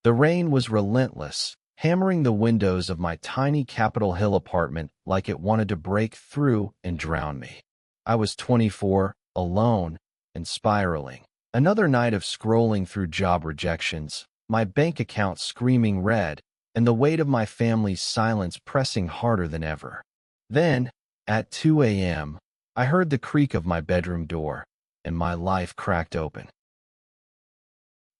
The rain was relentless, hammering the windows of my tiny Capitol Hill apartment like it wanted to break through and drown me. I was 24, alone, and spiraling. Another night of scrolling through job rejections, my bank account screaming red, and the weight of my family's silence pressing harder than ever. Then, at 2 a.m., I heard the creak of my bedroom door, and my life cracked open.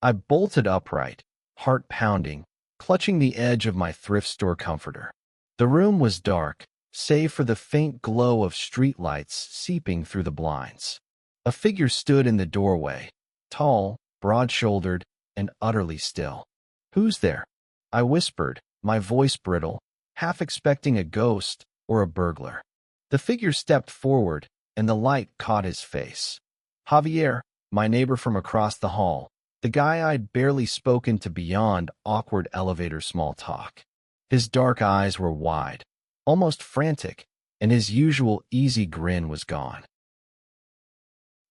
I bolted upright, heart pounding, clutching the edge of my thrift store comforter. The room was dark, save for the faint glow of streetlights seeping through the blinds. A figure stood in the doorway, tall, broad-shouldered, and utterly still. "Who's there?" I whispered, my voice brittle, half expecting a ghost or a burglar. The figure stepped forward, and the light caught his face. Javier, my neighbor from across the hall, the guy I'd barely spoken to beyond awkward elevator small talk. His dark eyes were wide, almost frantic, and his usual easy grin was gone.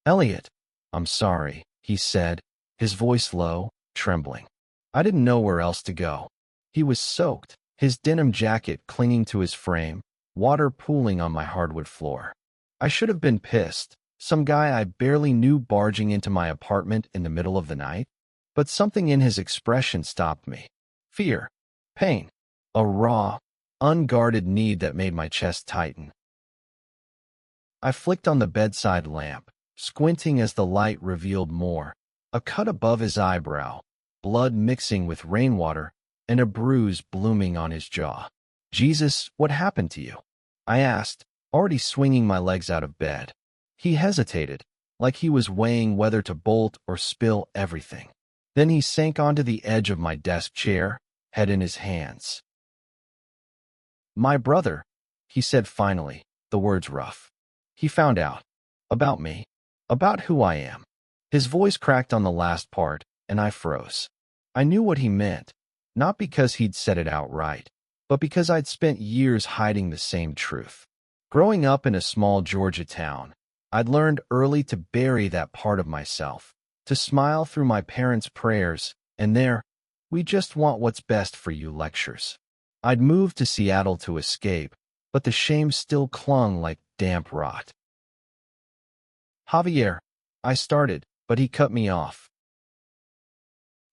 "Elliot, I'm sorry," he said, his voice low, trembling. I didn't know where else to go. He was soaked, his denim jacket clinging to his frame, water pooling on my hardwood floor. I should have been pissed, some guy I barely knew barging into my apartment in the middle of the night, but something in his expression stopped me. Fear, pain, a raw, unguarded need that made my chest tighten. I flicked on the bedside lamp, squinting as the light revealed more, a cut above his eyebrow, blood mixing with rainwater, and a bruise blooming on his jaw. "Jesus, what happened to you?" I asked, already swinging my legs out of bed. He hesitated, like he was weighing whether to bolt or spill everything. Then he sank onto the edge of my desk chair, head in his hands. "My brother," he said finally, the words rough. "He found out. About me. About who I am." His voice cracked on the last part, and I froze. I knew what he meant, not because he'd said it outright, but because I'd spent years hiding the same truth. Growing up in a small Georgia town, I'd learned early to bury that part of myself, to smile through my parents' prayers, and their "we just want what's best for you" lectures. I'd moved to Seattle to escape, but the shame still clung like damp rot. "Javier," I started, but he cut me off.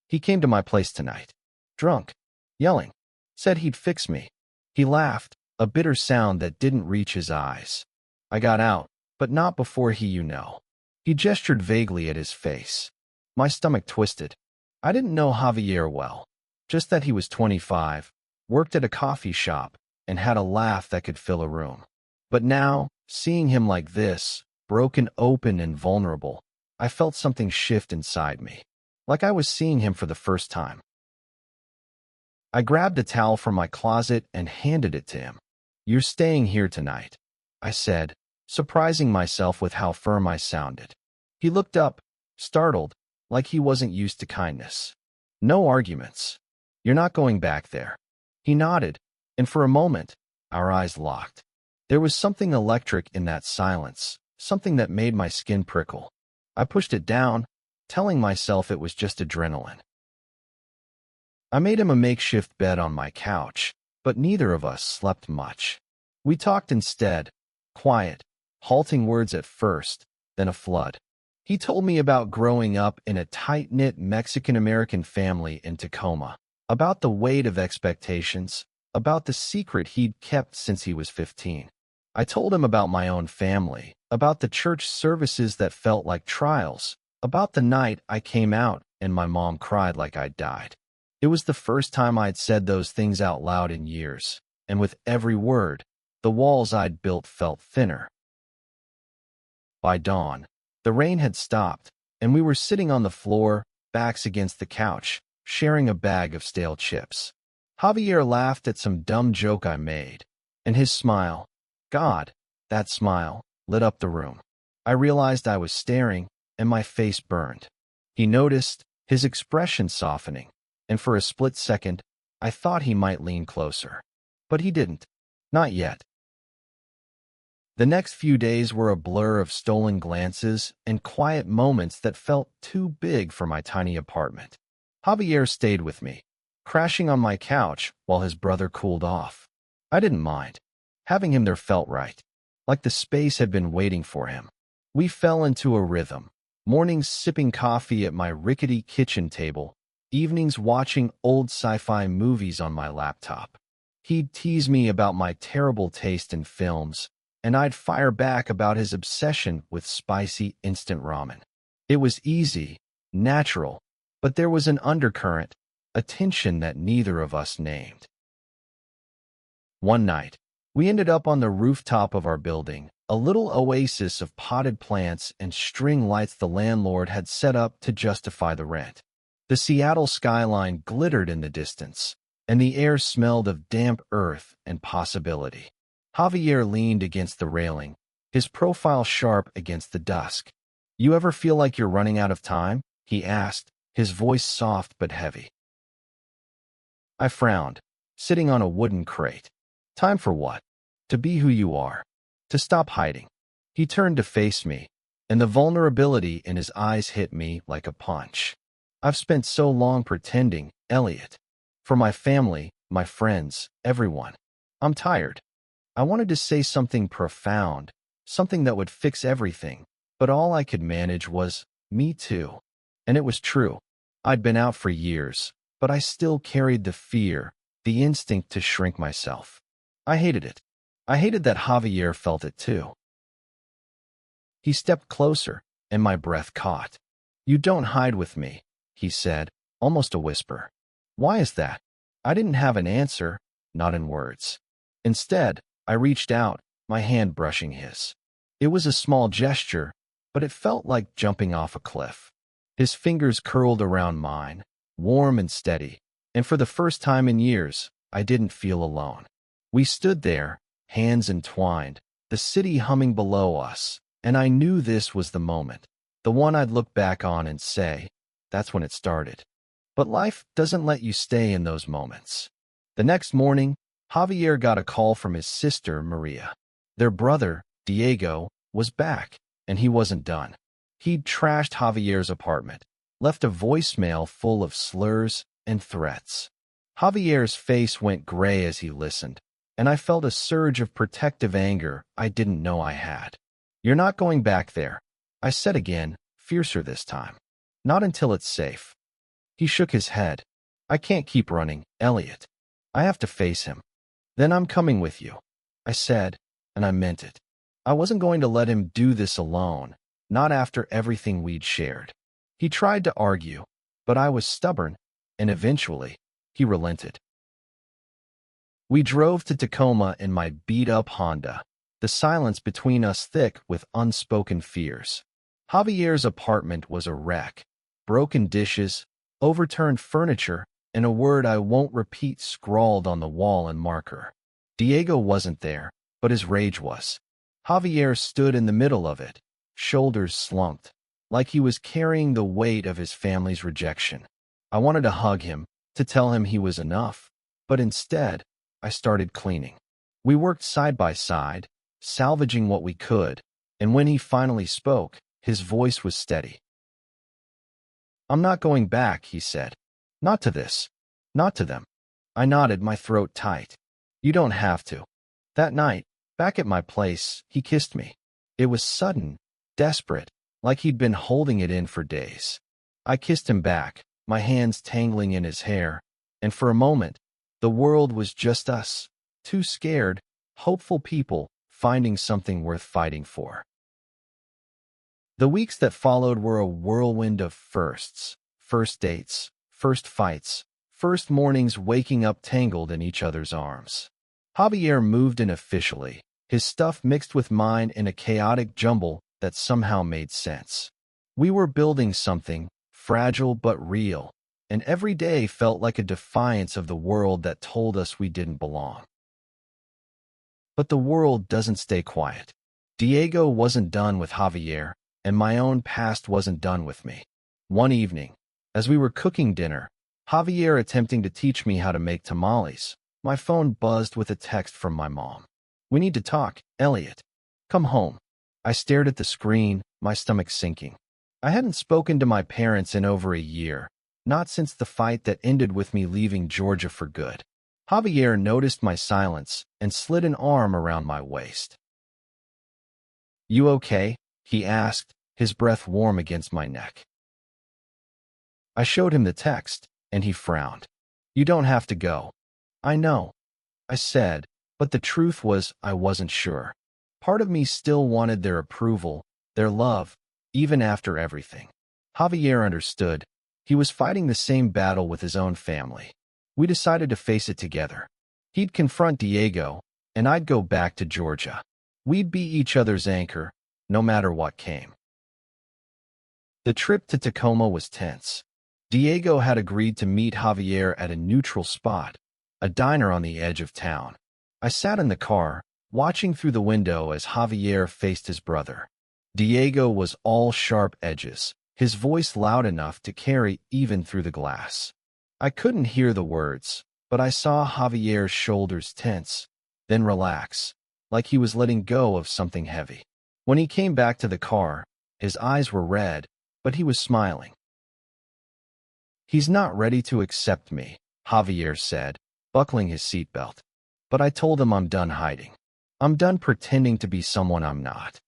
"He came to my place tonight, drunk, yelling, said he'd fix me." He laughed, a bitter sound that didn't reach his eyes. I got out, but not before he. He gestured vaguely at his face. My stomach twisted. I didn't know Javier well, just that he was 25, worked at a coffee shop, and had a laugh that could fill a room. But now, seeing him like this, broken open and vulnerable, I felt something shift inside me, like I was seeing him for the first time. I grabbed a towel from my closet and handed it to him. "You're staying here tonight," I said, surprising myself with how firm I sounded. He looked up, startled, like he wasn't used to kindness. "No arguments. You're not going back there." He nodded, and for a moment, our eyes locked. There was something electric in that silence, something that made my skin prickle. I pushed it down, telling myself it was just adrenaline. I made him a makeshift bed on my couch, but neither of us slept much. We talked instead, quiet, halting words at first, then a flood. He told me about growing up in a tight-knit Mexican-American family in Tacoma, about the weight of expectations, about the secret he'd kept since he was 15. I told him about my own family, about the church services that felt like trials, about the night I came out and my mom cried like I'd died. It was the first time I'd said those things out loud in years, and with every word, the walls I'd built felt thinner. By dawn, the rain had stopped, and we were sitting on the floor, backs against the couch, sharing a bag of stale chips. Javier laughed at some dumb joke I made, and his smile, God, that smile, lit up the room. I realized I was staring, and my face burned. He noticed, his expression softening, and for a split second, I thought he might lean closer. But he didn't. Not yet. The next few days were a blur of stolen glances and quiet moments that felt too big for my tiny apartment. Javier stayed with me, crashing on my couch while his brother cooled off. I didn't mind. Having him there felt right, like the space had been waiting for him. We fell into a rhythm, mornings sipping coffee at my rickety kitchen table, evenings watching old sci-fi movies on my laptop. He'd tease me about my terrible taste in films, and I'd fire back about his obsession with spicy instant ramen. It was easy, natural, but there was an undercurrent, a tension that neither of us named. One night, we ended up on the rooftop of our building, a little oasis of potted plants and string lights the landlord had set up to justify the rent. The Seattle skyline glittered in the distance, and the air smelled of damp earth and possibility. Javier leaned against the railing, his profile sharp against the dusk. "You ever feel like you're running out of time?" he asked, his voice soft but heavy. I frowned, sitting on a wooden crate. Time for what? To be who you are. To stop hiding. He turned to face me, and the vulnerability in his eyes hit me like a punch. "I've spent so long pretending, Elliot. For my family, my friends, everyone. I'm tired." I wanted to say something profound, something that would fix everything, but all I could manage was, "Me too." And it was true. I'd been out for years, but I still carried the fear, the instinct to shrink myself. I hated it. I hated that Javier felt it too. He stepped closer, and my breath caught. "You don't hide with me," he said, almost a whisper. "Why is that?" I didn't have an answer, not in words. Instead, I reached out, my hand brushing his. It was a small gesture, but it felt like jumping off a cliff. His fingers curled around mine, warm and steady, and for the first time in years, I didn't feel alone. We stood there, hands entwined, the city humming below us, and I knew this was the moment, the one I'd look back on and say, "That's when it started." But life doesn't let you stay in those moments. The next morning, Javier got a call from his sister, Maria. Their brother, Diego, was back, and he wasn't done. He'd trashed Javier's apartment, left a voicemail full of slurs and threats. Javier's face went gray as he listened, and I felt a surge of protective anger I didn't know I had. "You're not going back there," I said again, fiercer this time. "Not until it's safe." He shook his head. "I can't keep running, Elliot. I have to face him." "Then I'm coming with you," I said, and I meant it. I wasn't going to let him do this alone, not after everything we'd shared. He tried to argue, but I was stubborn, and eventually, he relented. We drove to Tacoma in my beat-up Honda, the silence between us thick with unspoken fears. Javier's apartment was a wreck. Broken dishes, overturned furniture, and a word I won't repeat scrawled on the wall in marker. Diego wasn't there, but his rage was. Javier stood in the middle of it, shoulders slumped, like he was carrying the weight of his family's rejection. I wanted to hug him, to tell him he was enough, but instead, I started cleaning. We worked side by side, salvaging what we could, and when he finally spoke, his voice was steady. "I'm not going back," he said. "Not to this. Not to them." I nodded, my throat tight. "You don't have to." That night, back at my place, he kissed me. It was sudden, desperate, like he'd been holding it in for days. I kissed him back, my hands tangling in his hair, and for a moment, the world was just us, two scared, hopeful people finding something worth fighting for. The weeks that followed were a whirlwind of firsts, first dates, first fights, first mornings waking up tangled in each other's arms. Javier moved in officially, his stuff mixed with mine in a chaotic jumble that somehow made sense. We were building something, fragile but real, and every day felt like a defiance of the world that told us we didn't belong. But the world doesn't stay quiet. Diego wasn't done with Javier, and my own past wasn't done with me. One evening, as we were cooking dinner, Javier attempting to teach me how to make tamales, my phone buzzed with a text from my mom. "We need to talk, Elliot. Come home." I stared at the screen, my stomach sinking. I hadn't spoken to my parents in over a year, Not since the fight that ended with me leaving Georgia for good. Javier noticed my silence and slid an arm around my waist. You okay? He asked, his breath warm against my neck. I showed him the text, and he frowned. You don't have to go. I know, I said, but the truth was I wasn't sure. Part of me still wanted their approval, their love, even after everything. Javier understood. He was fighting the same battle with his own family. We decided to face it together. He'd confront Diego, and I'd go back to Georgia. We'd be each other's anchor, no matter what came. The trip to Tacoma was tense. Diego had agreed to meet Javier at a neutral spot, a diner on the edge of town. I sat in the car, watching through the window as Javier faced his brother. Diego was all sharp edges, his voice loud enough to carry even through the glass. I couldn't hear the words, but I saw Javier's shoulders tense, then relax, like he was letting go of something heavy. When he came back to the car, his eyes were red, but he was smiling. He's not ready to accept me, Javier said, buckling his seatbelt. But I told him I'm done hiding. I'm done pretending to be someone I'm not.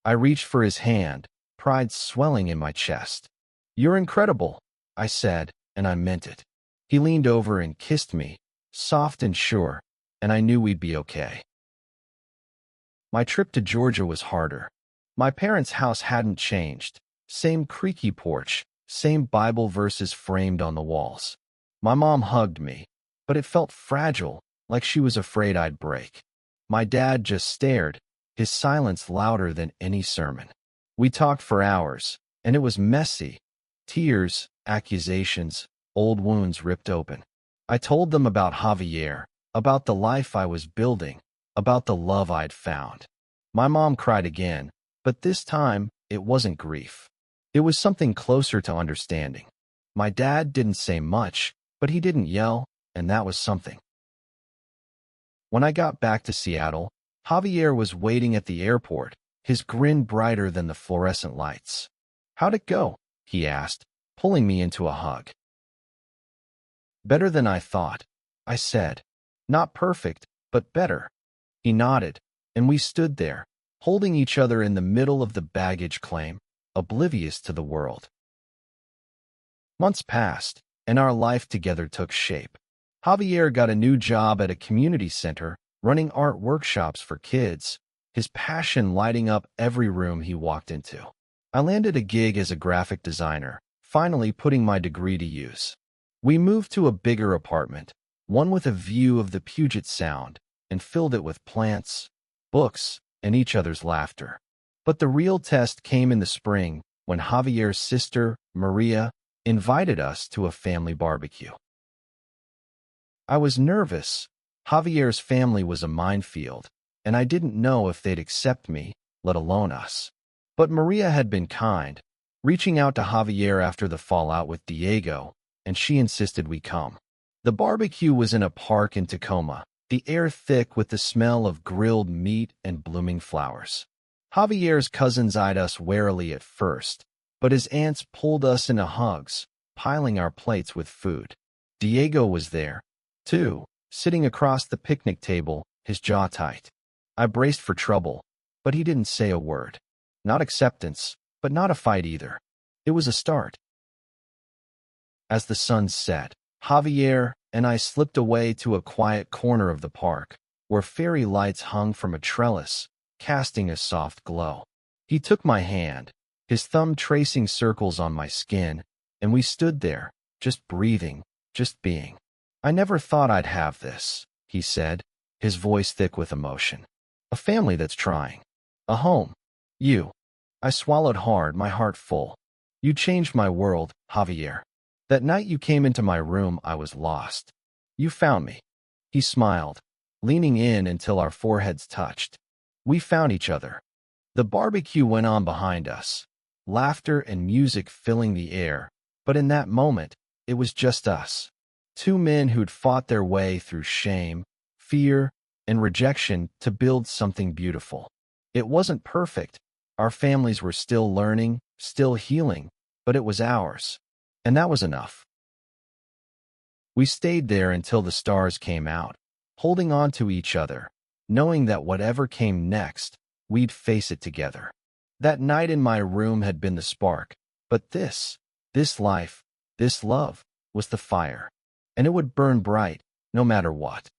I reached for his hand, pride swelling in my chest. You're incredible, I said, and I meant it. He leaned over and kissed me, soft and sure, and I knew we'd be okay. My trip to Georgia was harder. My parents' house hadn't changed. Same creaky porch, same Bible verses framed on the walls. My mom hugged me, but it felt fragile, like she was afraid I'd break. My dad just stared, his silence louder than any sermon. We talked for hours, and it was messy. Tears, accusations, old wounds ripped open. I told them about Javier, about the life I was building, about the love I'd found. My mom cried again, but this time it wasn't grief. It was something closer to understanding. My dad didn't say much, but he didn't yell, and that was something. When I got back to Seattle, Javier was waiting at the airport, his grin brighter than the fluorescent lights. How'd it go? He asked, pulling me into a hug. Better than I thought, I said. Not perfect, but better. He nodded, and we stood there, holding each other in the middle of the baggage claim, oblivious to the world. Months passed, and our life together took shape. Javier got a new job at a community center, running art workshops for kids, his passion lighting up every room he walked into. I landed a gig as a graphic designer, finally putting my degree to use. We moved to a bigger apartment, one with a view of the Puget Sound, and filled it with plants, books, and each other's laughter. But the real test came in the spring, when Javier's sister, Maria, invited us to a family barbecue. I was nervous. Javier's family was a minefield, and I didn't know if they'd accept me, let alone us. But Maria had been kind, reaching out to Javier after the fallout with Diego, and she insisted we come. The barbecue was in a park in Tacoma, the air thick with the smell of grilled meat and blooming flowers. Javier's cousins eyed us warily at first, but his aunts pulled us into hugs, piling our plates with food. Diego was there, too, sitting across the picnic table, his jaw tight. I braced for trouble, but he didn't say a word. Not acceptance, but not a fight either. It was a start. As the sun set, Javier and I slipped away to a quiet corner of the park, where fairy lights hung from a trellis, casting a soft glow. He took my hand, his thumb tracing circles on my skin, and we stood there, just breathing, just being. I never thought I'd have this, he said, his voice thick with emotion. A family that's trying. A home. You. I swallowed hard, my heart full. You changed my world, Javier. That night you came into my room, I was lost. You found me. He smiled, leaning in until our foreheads touched. We found each other. The barbecue went on behind us, laughter and music filling the air, but in that moment, it was just us. Two men who'd fought their way through shame, fear, and rejection to build something beautiful. It wasn't perfect. Our families were still learning, still healing, but it was ours. And that was enough. We stayed there until the stars came out, holding on to each other, knowing that whatever came next, we'd face it together. That night in my room had been the spark, but this life, this love, was the fire, and it would burn bright, no matter what.